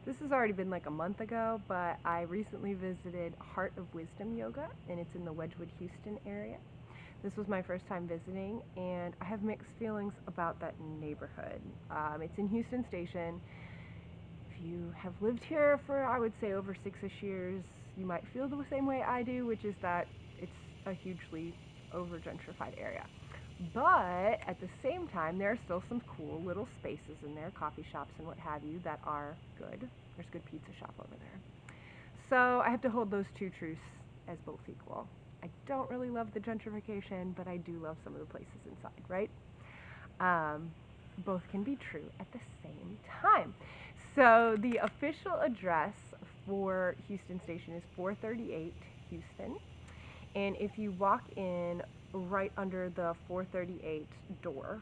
This has already been like a month ago, but I recently visited Heart of Wisdom Yoga, and it's in the Wedgwood, Houston area. This was my first time visiting, and I have mixed feelings about that neighborhood. It's in Houston Station. If you have lived here for, I would say, over 6-ish years, you might feel the same way I do, which is that it's a hugely over gentrified area. But at the same time, there are still some cool little spaces in there, coffee shops and what have you, that are good. There's a good pizza shop over there. So I have to hold those two truths as both equal. I don't really love the gentrification, but I do love some of the places inside, right? Um, Both can be true at the same time. So the official address for Houston Station is 438 Houston. And if you walk in right under the 438 door,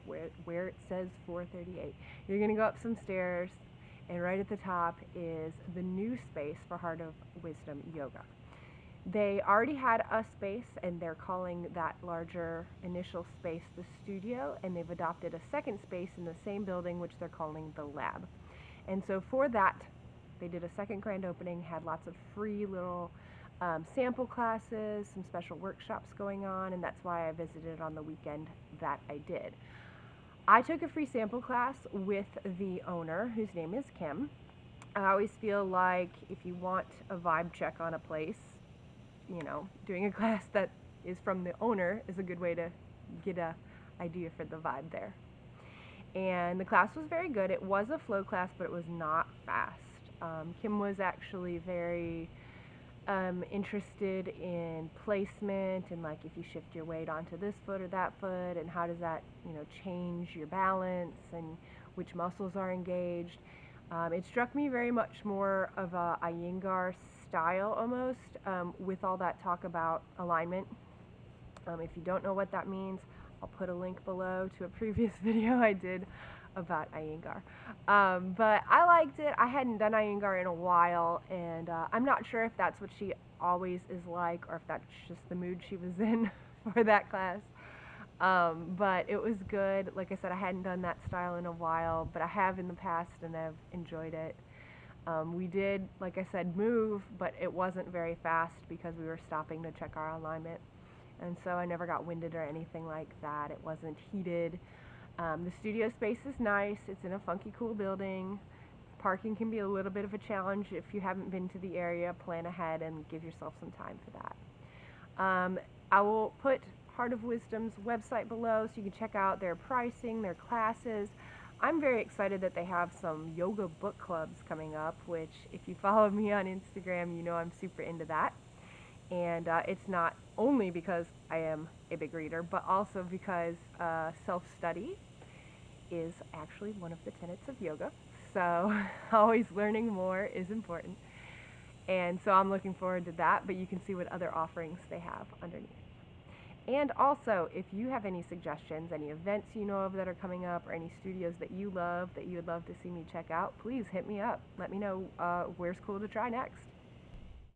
where it says 438, you're going to go up some stairs, and right at the top is the new space for Heart of Wisdom Yoga. They already had a space, and they're calling that larger initial space the studio, and they've adopted a second space in the same building, which they're calling the lab. And so for that, they did a second grand opening, had lots of free little sample classes, some special workshops going on, and that's why I visited on the weekend that I did. I took a free sample class with the owner, whose name is Kim. I always feel like if you want a vibe check on a place, doing a class that is from the owner is a good way to get a idea for the vibe there. And the class was very good. It was a flow class, but it was not fast. Kim was actually very interested in placement and like if you shift your weight onto this foot or that foot and how does that change your balance and which muscles are engaged. It struck me very much more of a Iyengar style almost, with all that talk about alignment. If you don't know what that means, I'll put a link below to a previous video I did about Iyengar. But I liked it. I hadn't done Iyengar in a while, and I'm not sure if that's what she always is like or if that's just the mood she was in for that class. But it was good. Like I said, I hadn't done that style in a while, but I have in the past and I've enjoyed it. We did, like I said, move, but it wasn't very fast because we were stopping to check our alignment. And so I never got winded or anything like that. It wasn't heated. The studio space is nice. It's in a funky, cool building. Parking can be a little bit of a challenge. If you haven't been to the area, plan ahead and give yourself some time for that. I will put Heart of Wisdom's website below so you can check out their pricing, their classes. I'm very excited that they have some yoga book clubs coming up, which if you follow me on Instagram, you know I'm super into that. And it's not only because I am a big reader, but also because self-study is actually one of the tenets of yoga. So always learning more is important. And so I'm looking forward to that, but you can see what other offerings they have underneath. And also, if you have any suggestions, any events you know of that are coming up, or any studios that you love that you would love to see me check out, please hit me up. Let me know where's cool to try next.